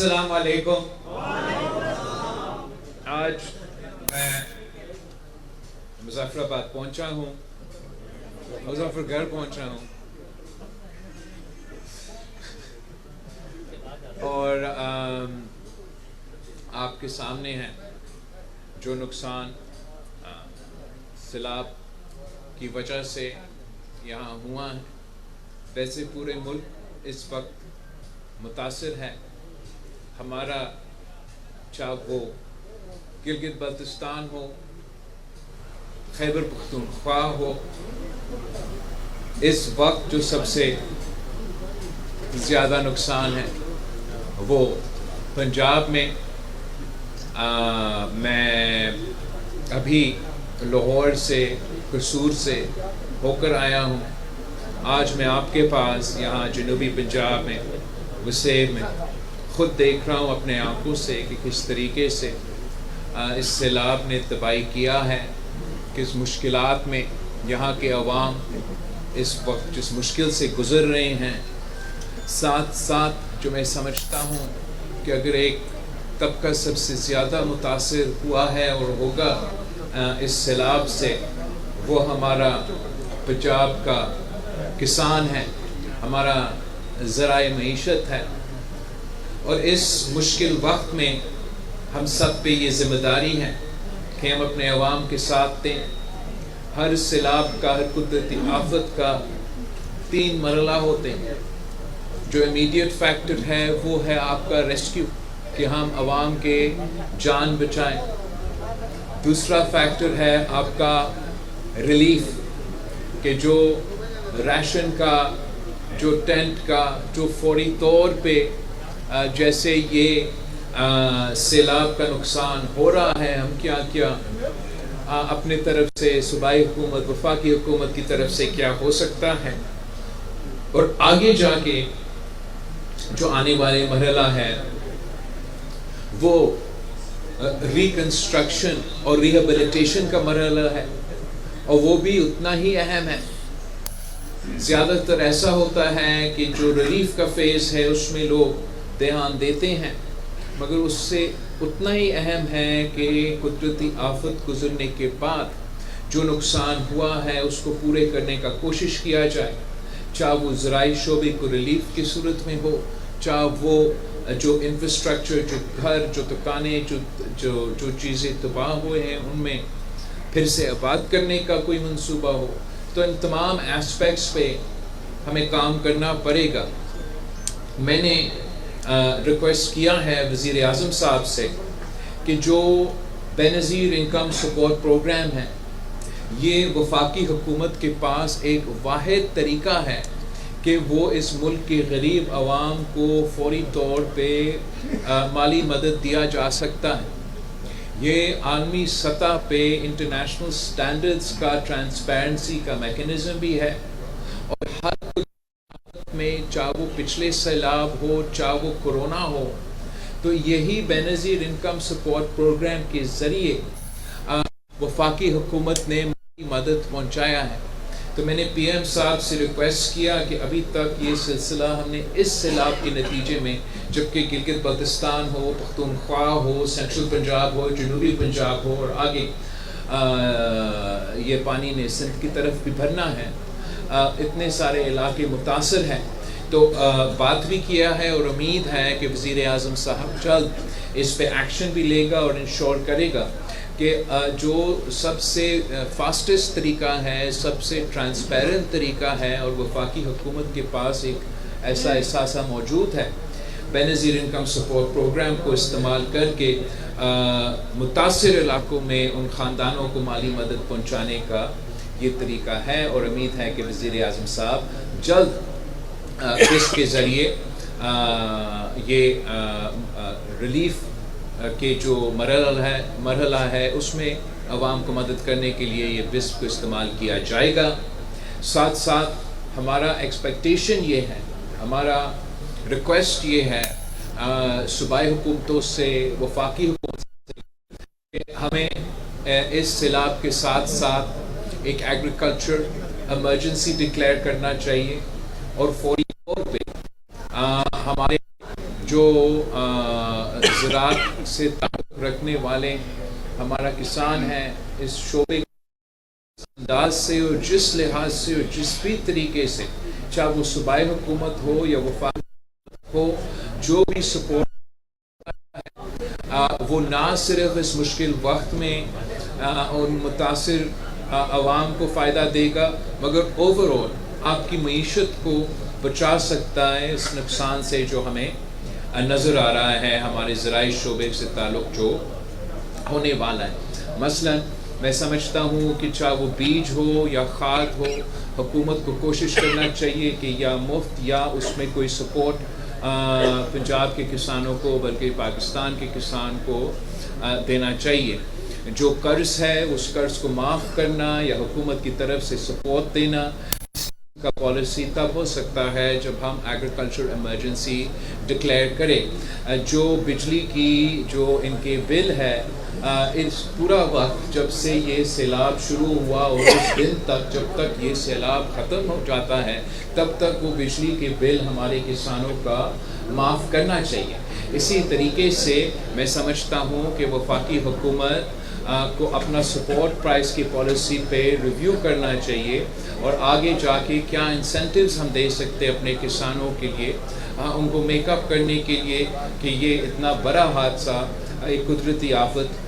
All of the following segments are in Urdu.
السلام علیکم. آج میں مظفر آباد پہنچا ہوں, مظفر گڑھ پہنچا ہوں, اور آپ کے سامنے ہے جو نقصان سیلاب کی وجہ سے یہاں ہوا ہے. ویسے پورے ملک اس وقت متاثر ہے. ہمارا چاہے وہ گلگت بلتستان ہو, خیبر پختونخوا ہو, اس وقت جو سب سے زیادہ نقصان ہے وہ پنجاب میں. میں ابھی لاہور سے, قصور سے ہو کر آیا ہوں. آج میں آپ کے پاس یہاں جنوبی پنجاب میں وسیب میں خود دیکھ رہا ہوں اپنے آنکھوں سے کہ کس طریقے سے اس سیلاب نے تباہی کیا ہے, کس مشکلات میں یہاں کے عوام اس وقت جس مشکل سے گزر رہے ہیں. ساتھ ساتھ جو میں سمجھتا ہوں کہ اگر ایک طبقہ سب سے زیادہ متاثر ہوا ہے اور ہوگا اس سیلاب سے, وہ ہمارا پنجاب کا کسان ہے, ہمارا ذرائع معیشت ہے. اور اس مشکل وقت میں ہم سب پہ یہ ذمہ داری ہے کہ ہم اپنے عوام کے ساتھ دیں. ہر سیلاب کا, ہر قدرتی آفت کا 3 مرحلہ ہوتے ہیں. جو امیڈیٹ فیکٹر ہے وہ ہے آپ کا ریسکیو, کہ ہم عوام کے جان بچائیں. دوسرا فیکٹر ہے آپ کا ریلیف, کہ جو ریشن کا, جو ٹینٹ کا, جو فوری طور پہ جیسے یہ سیلاب کا نقصان ہو رہا ہے, ہم کیا اپنے طرف سے صوبائی حکومت, وفاقی حکومت کی طرف سے کیا ہو سکتا ہے. اور آگے جا کے جو آنے والے مرحلہ ہے وہ ریکنسٹرکشن اور ریہیبلیٹیشن کا مرحلہ ہے, اور وہ بھی اتنا ہی اہم ہے. زیادہ تر ایسا ہوتا ہے کہ جو ریلیف کا فیز ہے اس میں لوگ دھیان دیتے ہیں, مگر اس سے اتنا ہی اہم ہے کہ قدرتی آفت گزرنے کے بعد جو نقصان ہوا ہے اس کو پورے کرنے کا کوشش کیا جائے. چاہے وہ زرعی شعبے کو ریلیف کی صورت میں ہو, چاہے وہ جو انفراسٹرکچر, جو گھر, جو دکانیں, جو چیزیں تباہ ہوئے ہیں ان میں پھر سے آباد کرنے کا کوئی منصوبہ ہو. تو ان تمام ایسپیکٹس پہ ہمیں کام کرنا پڑے گا. میں نے ریکویسٹ کیا ہے وزیر اعظم صاحب سے کہ جو بے نظیر انکم سپورٹ پروگرام ہے, یہ وفاقی حکومت کے پاس ایک واحد طریقہ ہے کہ وہ اس ملک کے غریب عوام کو فوری طور پہ مالی مدد دیا جا سکتا ہے. یہ عالمی سطح پہ انٹرنیشنل سٹینڈرڈز کا ٹرانسپیرنسی کا میکنزم بھی ہے, اور ہر میں چاہے وہ پچھلے سیلاب ہو, چاہے وہ کورونا ہو, تو یہی بے نظیر انکم سپورٹ پروگرام کے ذریعے وفاقی حکومت نے مدد پہنچایا ہے. تو میں نے پی ایم صاحب سے ریکویسٹ کیا کہ ابھی تک یہ سلسلہ ہم نے اس سیلاب کے نتیجے میں, جبکہ گلگت بلتستان ہو, پختونخوا ہو, سینٹرل پنجاب ہو, جنوبی پنجاب ہو, اور آگے یہ پانی نے سندھ کی طرف بھی بھرنا ہے, اتنے سارے علاقے متاثر ہیں. تو بات بھی کیا ہے اور امید ہے کہ وزیر اعظم صاحب جلد اس پہ ایکشن بھی لے گا اور انشور کرے گا کہ جو سب سے فاسٹسٹ طریقہ ہے, سب سے ٹرانسپیرنٹ طریقہ ہے, اور وفاقی حکومت کے پاس ایک ایسا احساسہ موجود ہے, بے نظیر انکم سپورٹ پروگرام کو استعمال کر کے متاثر علاقوں میں ان خاندانوں کو مالی مدد پہنچانے کا یہ طریقہ ہے. اور امید ہے کہ وزیر اعظم صاحب جلد اس کے ذریعے یہ ریلیف کے جو مرحلہ ہے اس میں عوام کو مدد کرنے کے لیے یہ بسپ کو استعمال کیا جائے گا. ساتھ ساتھ ہمارا ایکسپیکٹیشن یہ ہے, ہمارا ریکویسٹ یہ ہے صوبائی حکومتوں سے, وفاقی حکومت سے, کہ ہمیں اس سیلاب کے ساتھ ساتھ ایک ایگریکلچر ایمرجنسی ڈکلیئر کرنا چاہیے, اور فوری طور پہ ہمارے جو زراعت سے تعلق رکھنے والے ہمارا کسان ہے، اس شعبے انداز سے اور جس لحاظ سے اور جس بھی طریقے سے، چاہے وہ صوبائی حکومت ہو یا وفاقی ہو، جو بھی سپورٹ وہ نہ صرف اس مشکل وقت میں اور متاثر عوام کو فائدہ دے گا، مگر اوور آل آپ کی معیشت کو بچا سکتا ہے اس نقصان سے جو ہمیں نظر آ رہا ہے ہمارے زرعی شعبے سے تعلق جو ہونے والا ہے۔ مثلاً میں سمجھتا ہوں کہ چاہے وہ بیج ہو یا کھاد ہو، حکومت کو کوشش کرنا چاہیے کہ یا مفت یا اس میں کوئی سپورٹ پنجاب کے کسانوں کو بلکہ پاکستان کے کسان کو دینا چاہیے۔ جو قرض ہے اس قرض کو معاف کرنا یا حکومت کی طرف سے سپورٹ دینا کا پالیسی تب ہو سکتا ہے جب ہم ایگریکلچر ایمرجنسی ڈکلیئر کریں۔ جو بجلی کی جو ان کے بل ہے، اس پورا وقت جب سے یہ سیلاب شروع ہوا اور اس دن تک جب تک یہ سیلاب ختم ہو جاتا ہے تب تک وہ بجلی کے بل ہمارے کسانوں کا معاف کرنا چاہیے۔ اسی طریقے سے میں سمجھتا ہوں کہ وفاقی حکومت کو اپنا سپورٹ پرائس کی پالیسی پہ ریویو کرنا چاہیے اور آگے جا کے کیا انسینٹیوز ہم دے سکتے ہیں اپنے کسانوں کے لیے، ان کو میک اپ کرنے کے لیے کہ یہ اتنا بڑا حادثہ، ایک قدرتی آفت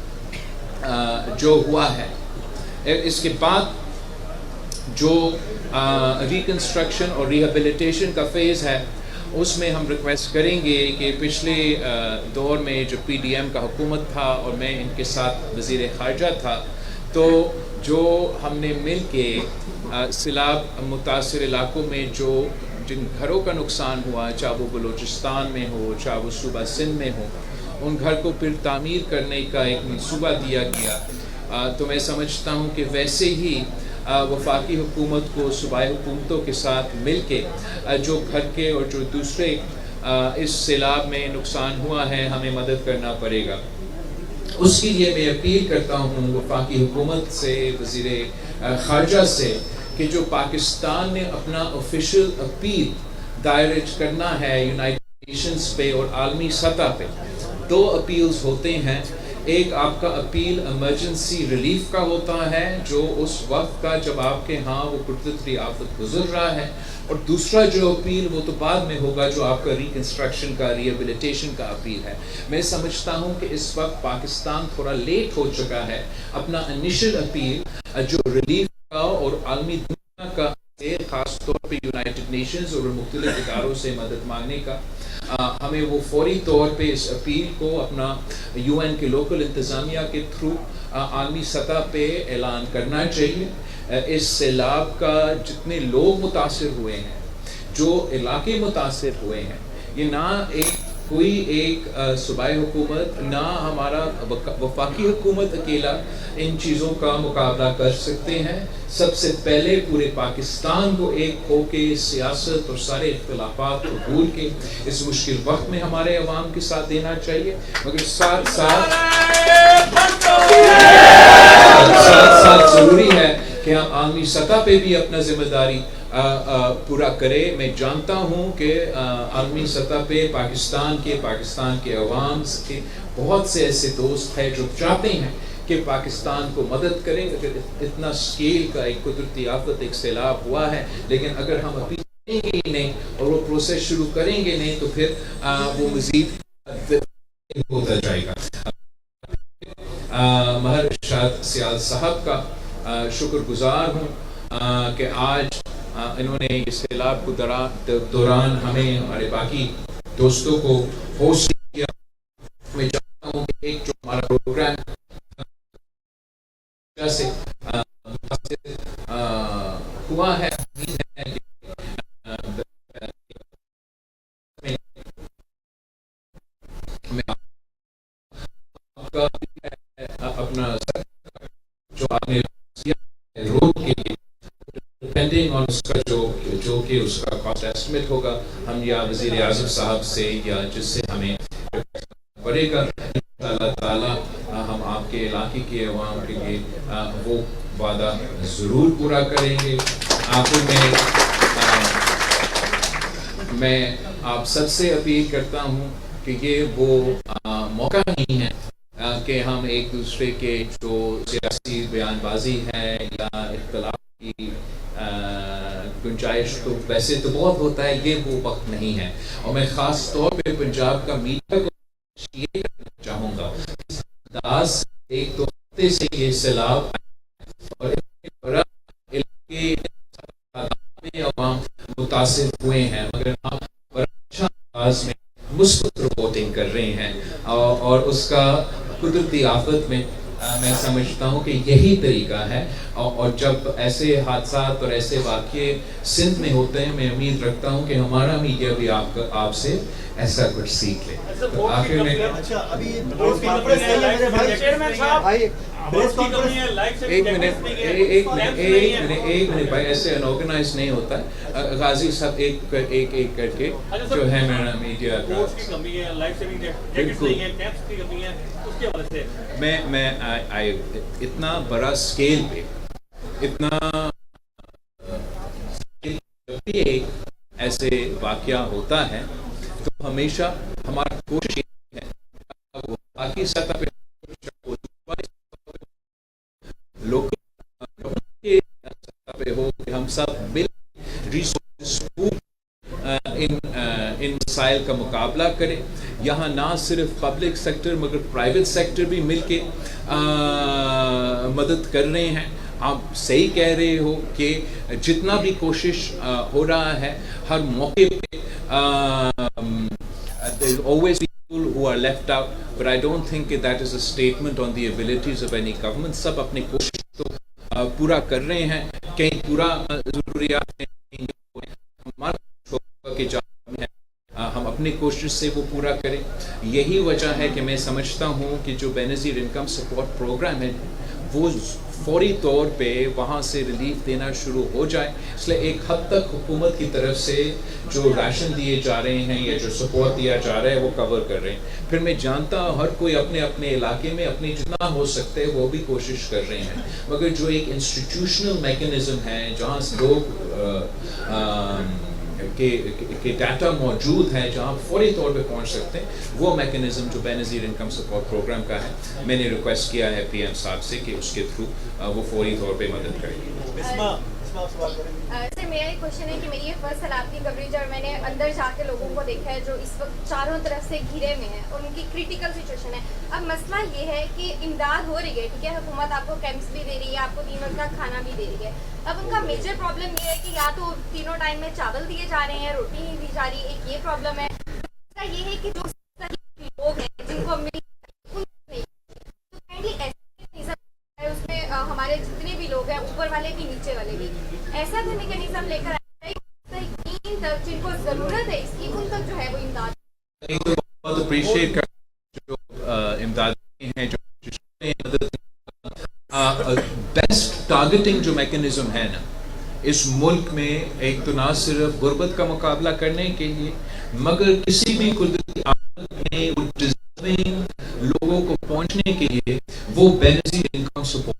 جو ہوا ہے۔ اس کے بعد جو ریکنسٹرکشن اور ریہیبلیٹیشن کا فیز ہے اس میں ہم ریکویسٹ کریں گے کہ پچھلے دور میں جو پی ڈی ایم کا حکومت تھا اور میں ان کے ساتھ وزیر خارجہ تھا، تو جو ہم نے مل کے سیلاب متاثر علاقوں میں جن گھروں کا نقصان ہوا، چاہے وہ بلوچستان میں ہو چاہے وہ صوبہ سندھ میں ہو، ان گھر کو پھر تعمیر کرنے کا ایک منصوبہ دیا گیا۔ تو میں سمجھتا ہوں کہ ویسے ہی وفاقی حکومت کو صوبائی حکومتوں کے ساتھ مل کے جو گھر کے اور جو دوسرے اس سیلاب میں نقصان ہوا ہے ہمیں مدد کرنا پڑے گا۔ اس کے لیے میں اپیل کرتا ہوں وفاقی حکومت سے، وزیر خارجہ سے، کہ جو پاکستان نے اپنا آفیشیل اپیل دائر کرنا ہے یونائٹڈ نیشنز پہ اور عالمی سطح پہ، دو اپیلز ہوتے ہیں۔ ایک آپ کا اپیل ایمرجنسی ریلیف کا ہوتا ہے جو اس وقت کا جب آپ کے ہاں وہ قدرتی آفت گزر رہا ہے، اور دوسرا جو اپیل وہ تو بعد میں ہوگا جو آپ کا ریکنسٹرکشن کا، ریہیبلیٹیشن کا اپیل ہے۔ میں سمجھتا ہوں کہ اس وقت پاکستان تھوڑا لیٹ ہو چکا ہے اپنا انیشل اپیل جو ریلیف کا اور عالمی دنیا کا، خاص طور پہ یونائٹڈ نیشنز اور مختلف اداروں سے مدد مانگنے کا، ہمیں وہ فوری طور پہ اس اپیل کو اپنا یو این کے لوکل انتظامیہ کے تھرو عالمی سطح پہ اعلان کرنا چاہیے۔ اس سیلاب کا جتنے لوگ متاثر ہوئے ہیں، جو علاقے متاثر ہوئے ہیں، یہ نہ کوئی ایک صوبائی حکومت نہ ہمارا وفاقی حکومت اکیلا ان چیزوں کا مقابلہ کر سکتے ہیں۔ سب سے پہلے پورے پاکستان کو ایک ہو کے سیاست اور سارے اختلافات کو بھول کے اس مشکل وقت میں ہمارے عوام کے ساتھ دینا چاہیے، مگر ساتھ ضروری ہے کہ ہم عالمی سطح پہ بھی اپنا ذمہ داری پورا کرے۔ میں جانتا ہوں کہ عالمی سطح پہ پاکستان کے عوام کے بہت سے ایسے دوست ہیں جو چاہتے ہیں کہ پاکستان کو مدد کریں، اگر اتنا سکیل کا ایک قدرتی آفت، ایک سیلاب ہوا ہے، لیکن اگر ہم ابھی کریں گے ہی نہیں اور وہ پروسیس شروع کریں گے نہیں تو پھر وہ مزید ہوتا جائے گا۔ مہر ارشاد سیال صاحب کا شکر گزار ہوں کہ آج انہوں نے اس سیلاب کو دوران ہمیں، ہمارے باقی دوستوں کو ہوسٹ کیا۔ میں چاہتا ہوں کہ ایک جو ہمارا پروگرام سے ہوا ہے، اپنا جو آپ نے روڈ کے لیے ڈیپینڈنگ آن اس کا جو کہ اس کا کاسٹ ایسٹیمیٹ ہوگا، ہم یا وزیر اعظم صاحب سے یا جس سے ہمیں پڑے گا، اللہ تعالیٰ ہم آپ کے علاقے کے عوام کے لیے وہ وعدہ ضرور پورا کریں گے۔ آخر میں آپ سب سے اپیل کرتا ہوں کہ یہ وہ موقع نہیں ہے کہ ہم ایک دوسرے کے جو سیاسی بیان بازی ہے یا اختلاف کی گنجائش تو ویسے تو بہت ہوتا ہے، یہ وہ وقت نہیں ہے. اور میں خاص طور پہ پنجاب کا میڈیا کو یہ کرنا چاہوں گا، انداز ایک دو ہفتے سے یہ سیلاب اور علاقے میں عوام متاثر ہوئے ہیں، مگر آپ بڑا اچھا انداز میں مثبت رپورٹنگ کر رہے ہیں اور اس کا قدرتی آفت میں میں سمجھتا ہوں کہ یہی طریقہ ہے. اور جب ایسے حادثات اور ایسے واقعے سندھ میں ہوتے ہیں، میں امید رکھتا ہوں کہ ہمارا میڈیا بھی آپ سے ایسا کچھ سیکھ لے. تو آخر میں ایک منٹ بھائی، ایسے انآرگنائز نہیں ہوتا ہے. غازی صاحب ایک کر کے جو ہے میرا میڈیا میں اتنا بڑا اسکیل پہ اتنا جب بھی ایک ایسے واقعہ ہوتا ہے تو ہمیشہ ہمارا کوشش ہے وہ باقی سطح پہ لوکل کے سطح پہ ہو کہ ہم سب مل ریسورسز ان مسائل کا مقابلہ کریں. یہاں نہ صرف پبلک سیکٹر مگر پرائیویٹ سیکٹر بھی مل کے مدد کر رہے ہیں. آپ صحیح کہہ رہے ہو کہ جتنا بھی کوشش ہو رہا ہے ہر موقع پہ there's always people who are left out, but I don't think that is a statement on the abilities of any government. سب اپنی کوشش تو پورا کر رہے ہیں، کہیں پورا ضروریات ہیں ہمارا کہ ہم اپنی کوشش سے وہ پورا کریں. یہی وجہ ہے کہ میں سمجھتا ہوں کہ جو بے نظیر انکم سپورٹ پروگرام ہے وہ فوری طور پہ وہاں سے ریلیف دینا شروع ہو جائے. اس لیے ایک حد تک حکومت کی طرف سے جو راشن دیے جا رہے ہیں یا جو سپورٹ دیا جا رہا ہے وہ کور کر رہے ہیں. پھر میں جانتا ہوں ہر کوئی اپنے اپنے علاقے میں اپنی جتنا ہو سکتے ہیں وہ بھی کوشش کر رہے ہیں، مگر جو ایک انسٹیٹیوشنل میکنزم ہے جہاں لوگ کہ ڈیٹا موجود ہے جہاں فوری طور پہ پہنچ سکتے ہیں، وہ میکنزم جو بے نظیر انکم سپورٹ پروگرام کا ہے، میں نے ریکویسٹ کیا ہے پی ایم صاحب سے کہ اس کے تھرو وہ فوری طور پہ مدد کریں. سر میرا ایک کوشچن ہے کہ میری یہ فرسٹ سیلاب کی کوریج اور میں نے اندر جا کے لوگوں کو دیکھا ہے جو اس وقت چاروں طرف سے گھرے میں ہیں اور ان کی کریٹیکل سچویشن ہے. اب مسئلہ یہ ہے کہ امداد ہو رہی ہے، ٹھیک ہے، حکومت آپ کو کیمپس بھی دے رہی ہے، آپ کو 3 وقت کا کھانا بھی دے رہی ہے. اب ان کا میجر پرابلم یہ ہے کہ یا تو تینوں ٹائم میں چاول دیے جا رہے ہیں، روٹی نہیں دی جا رہی، ایک یہ پرابلم ہے. دوسرا یہ ہے کہ جو لوگ ہیں جن کو اس میں ہمارے جتنے بھی لوگ ہیں اوپر والے بھی نیچے والے بھی ایسا کوئی میکینزم لے کر آئے جن کو ضرورت ہے اس کی ان تک جو ہے وہ امداد. بہت اپریشیٹ کر جو امداد ہیں جو بیسٹ ٹارگیٹنگ جو میکینزم ہے نا اس ملک میں، ایک تو نہ صرف غربت کا مقابلہ کرنے کے لیے مگر کسی بھی قدرتی آفت میں لوگوں کو پہنچنے کے لیے وہ بے نظیر انکم سپورٹ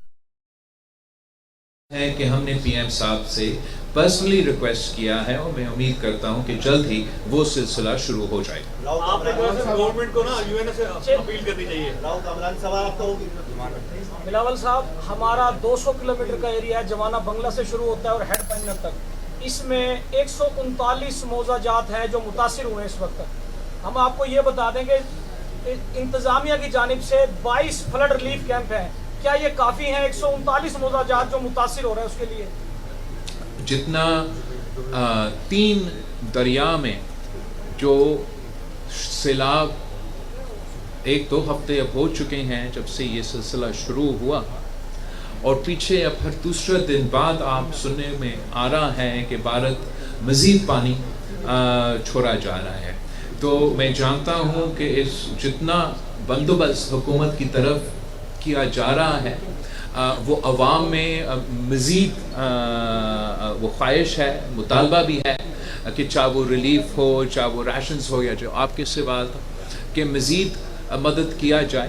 ہے کہ ہم نے پی ایم صاحب سے پرسنلی ریکویسٹ کیا ہے اور میں امید کرتا ہوں کہ جلد ہی وہ سلسلہ شروع ہو جائے. آپ نے گورنمنٹ کو نا یو این سے اپیل کرنی چاہیے. بلاول صاحب، ہمارا 200 کلومیٹر کا ایریا ہے، جمانہ بنگلہ سے شروع ہوتا ہے اور ہیڈ پنجر تک. اس میں 139 موضوع جات ہیں جو متاثر ہوئے اس وقت. ہم آپ کو یہ بتا دیں کہ انتظامیہ کی جانب سے 22 فلڈ ریلیف کیمپ ہیں. کیا یہ کافی ہیں 139 موضوع جات جو متاثر ہو رہے ہیں اس کے لیے؟ جتنا 3 دریا میں جو سیلاب 1-2 ہفتے اب ہو چکے ہیں جب سے یہ سلسلہ شروع ہوا، اور پیچھے اب ہر دوسرے دن بعد آپ سننے میں آ رہا ہے کہ بھارت مزید پانی چھوڑا جا رہا ہے. تو میں جانتا ہوں کہ اس جتنا بندوبست حکومت کی طرف کیا جا رہا ہے وہ عوام میں مزید وہ خواہش ہے، مطالبہ بھی ہے کہ چاہے وہ ریلیف ہو، چاہے وہ ریشنز ہو یا جو آپ کے سوال تھا کہ مزید مدد کیا جائے.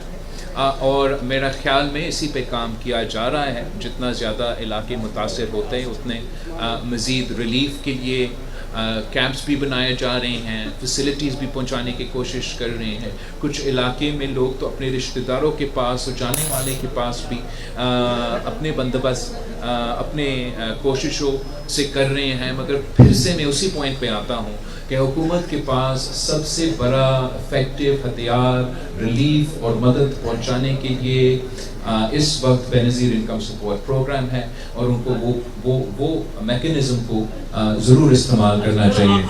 اور میرا خیال میں اسی پہ کام کیا جا رہا ہے. جتنا زیادہ علاقے متاثر ہوتے ہیں اتنے مزید ریلیف کے لیے کیمپس بھی بنائے جا رہے ہیں, فیسلٹیز بھی پہنچانے کی کوشش کر رہے ہیں. کچھ علاقے میں لوگ تو اپنے رشتہ داروں کے پاس اور جانے والے کے پاس بھی اپنے بندوبست اپنے کوششوں سے کر رہے ہیں. مگر پھر سے میں اسی پوائنٹ پہ آتا ہوں کہ حکومت کے پاس سب سے بڑا افیکٹو ہتھیار ریلیف اور مدد پہنچانے کے لیے اس وقت بے نظیر انکم سپورٹ پروگرام ہے, اور ان کو وہ میکینزم کو ضرور استعمال کرنا چاہیے.